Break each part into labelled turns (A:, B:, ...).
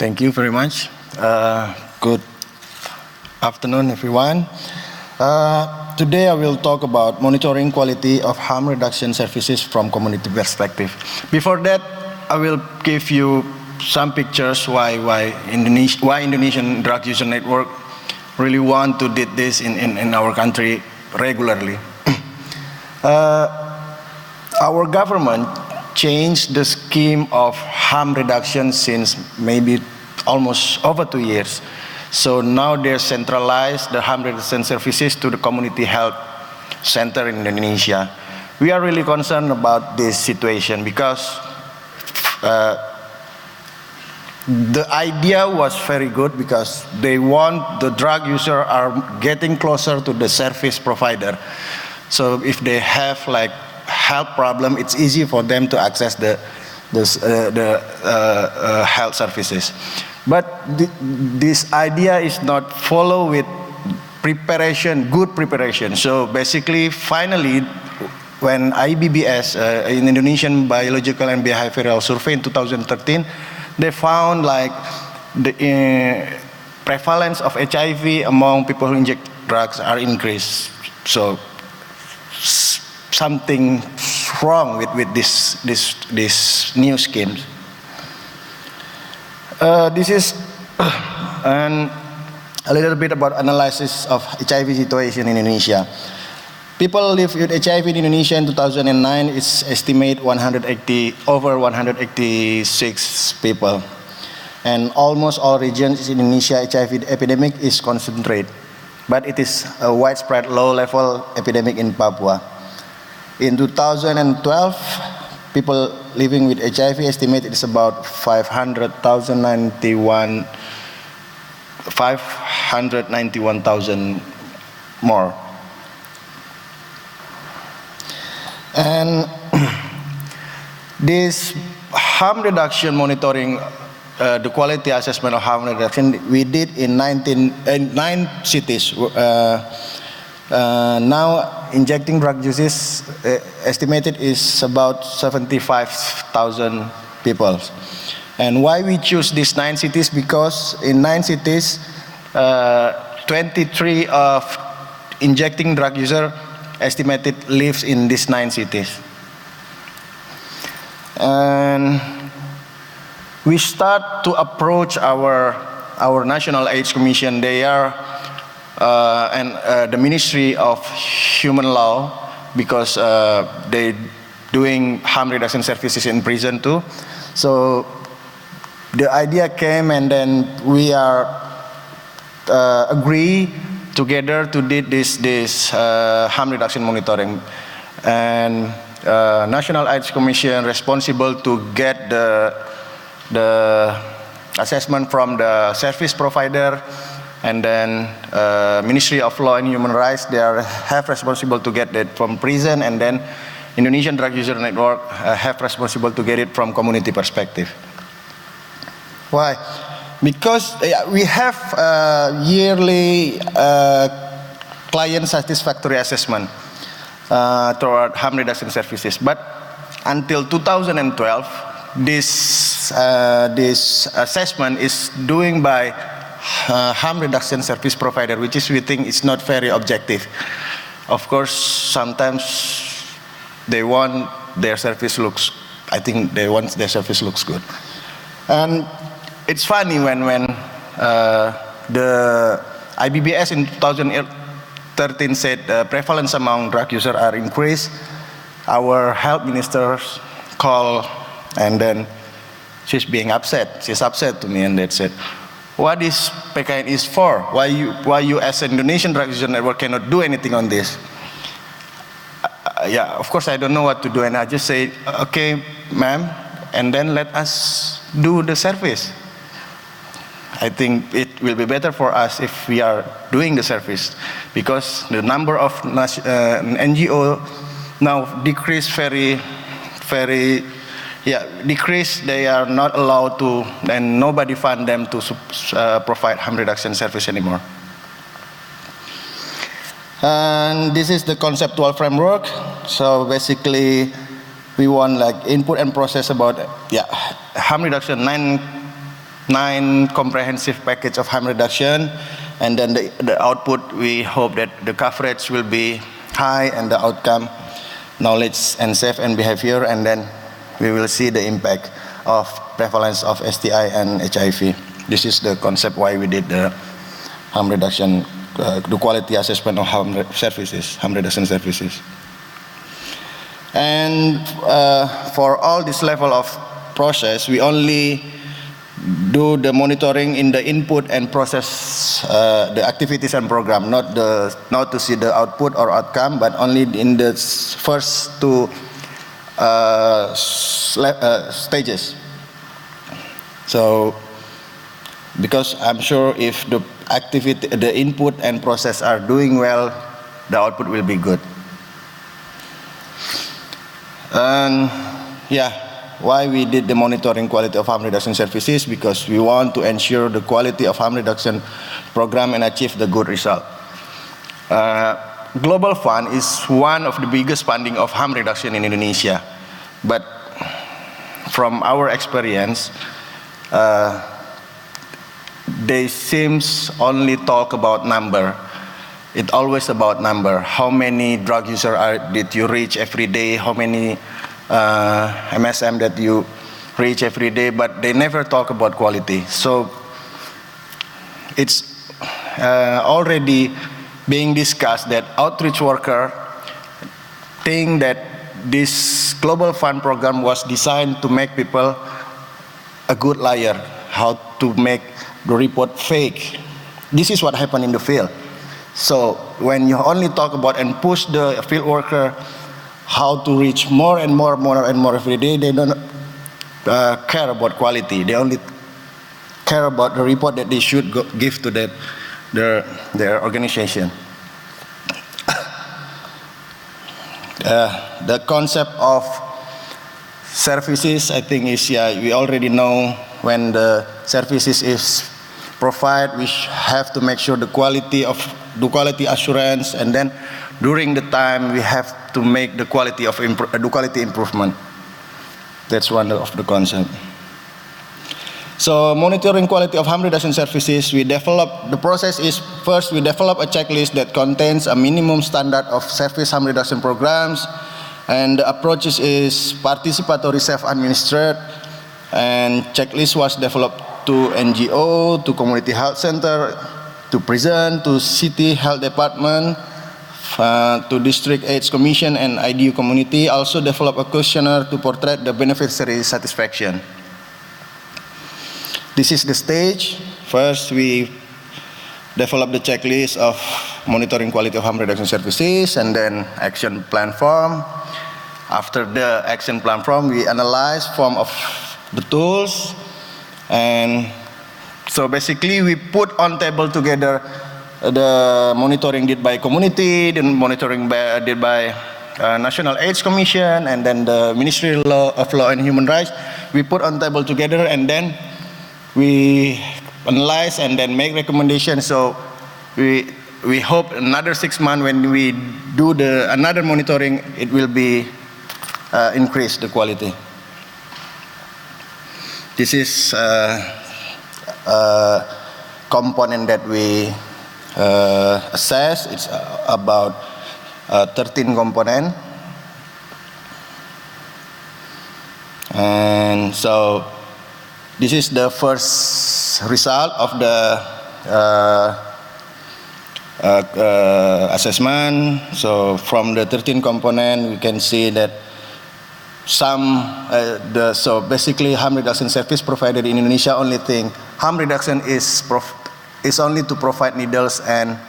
A: Thank you very much. Good afternoon, everyone. Today I will talk about monitoring quality of harm reduction services from community perspective. Before that, I will give you some pictures why Indonesian Drug User Network really want to do this in our country regularly. Our government changed the scheme of harm reduction since maybe almost over 2 years. So now they centralized the harm reduction services to the community health center in Indonesia. We are really concerned about this situation because the idea was very good because they want the drug user are getting closer to the service provider. So if they have like health problem, it's easy for them to access the health services. But this idea is not followed with preparation, good preparation. So basically, finally, when IBBS, in Indonesian Biological and Behavioral Survey in 2013, they found like the prevalence of HIV among people who inject drugs are increased. So something wrong with this new scheme. This is a little bit about analysis of HIV situation in Indonesia. People live with HIV in Indonesia in 2009 is estimate over 186 people, and almost all regions in Indonesia HIV epidemic is concentrated, but it is a widespread low-level epidemic in Papua. In 2012, people living with HIV estimated is about 591,000 more. And this harm reduction monitoring, the quality assessment of harm reduction, we did in 9 cities. Now injecting drug users estimated is about 75,000 people. And why we choose these 9 cities? Because in 9 cities, 23 of injecting drug user estimated lives in these 9 cities. And we start to approach our National AIDS Commission. They are the Ministry of Human Law, because they doing harm reduction services in prison too. So the idea came, and then we are agree together to do this harm reduction monitoring. And National AIDS Commission responsible to get the assessment from the service provider. And then Ministry of Law and Human Rights, they have responsible to get it from prison, and then Indonesian Drug User Network have responsible to get it from community perspective. Why? Because we have yearly client satisfactory assessment toward harm reduction services, but until 2012, this assessment is doing by harm reduction service provider, which is we think is not very objective. Of course, sometimes they want their service looks. I think they want their service looks good. And it's funny when the IBBS in 2013 said prevalence among drug users are increased. Our health ministers call, and then she's being upset. She's upset to me, and they said, what is PKN is for? Why you as an Indonesian Drug User Network cannot do anything on this? Yeah, of course I don't know what to do, and I just say, okay, ma'am, and then let us do the service. I think it will be better for us if we are doing the service, because the number of NGO now decreased very decrease. They are not allowed to, and nobody fund them to provide harm reduction service anymore. And this is the conceptual framework. So basically, we want like input and process about harm reduction, 9 9 comprehensive package of harm reduction, and then the output, we hope that the coverage will be high and the outcome, knowledge and safe and behavior, and then we will see the impact of prevalence of STI and HIV. This is the concept why we did the harm reduction, the quality assessment of harm reduction services. And for all this level of process, we only do the monitoring in the input and process, the activities and program, not to see the output or outcome, but only in the first 2 stages. So, because I'm sure if the activity, the input and process are doing well, the output will be good. And yeah, why we did the monitoring quality of harm reduction services? Because we want to ensure the quality of harm reduction program and achieve the good result. Global Fund is one of the biggest funding of harm reduction in Indonesia, but from our experience, they seems only talk about number. It's always about number. How many drug users did you reach every day? How many MSM that you reach every day? But they never talk about quality. So it's already being discussed that outreach worker think that this Global Fund program was designed to make people a good liar, how to make the report fake. This is what happened in the field. So when you only talk about and push the field worker how to reach more and more every day, they don't care about quality. They only care about the report that they should give to their organization. The concept of services, I think, is, we already know when the services is provided, we have to make sure the quality assurance, and then during the time we have to make the quality improvement. That's one of the concept. So monitoring quality of harm reduction services, the process is, first we develop a checklist that contains a minimum standard of service harm reduction programs, and the approach is participatory self-administered, and checklist was developed to NGO, to community health center, to prison, to city health department, to district AIDS commission and IDU community. Also develop a questionnaire to portray the beneficiary satisfaction. This is the stage. First, we develop the checklist of monitoring quality of harm reduction services, and then action plan form. After the action plan form, we analyze form of the tools, and so basically we put on table together the monitoring did by community, the monitoring did by National AIDS Commission, and then the Ministry of Law and Human Rights. We put on table together, and then we analyze and then make recommendations. So we hope another 6 months when we do another monitoring, it will be increase the quality. This is a component that we assess. It's about 13 component, and so this is the first result of the assessment. So from the 13 component, we can see that so basically harm reduction service provided in Indonesia only think harm reduction is only to provide needles and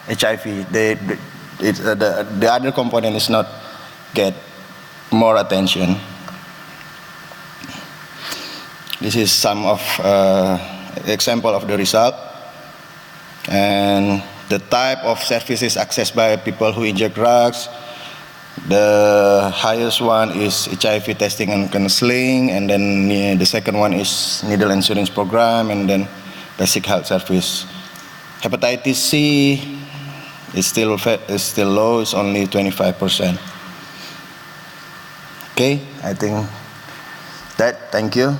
A: HIV. The other component is not get more attention. This is some of example of the result, and the type of services accessed by people who inject drugs. The highest one is HIV testing and counseling, and then the second one is needle insurance program, and then basic health service. Hepatitis C is still low, it's only 25%. Okay, I think that, thank you.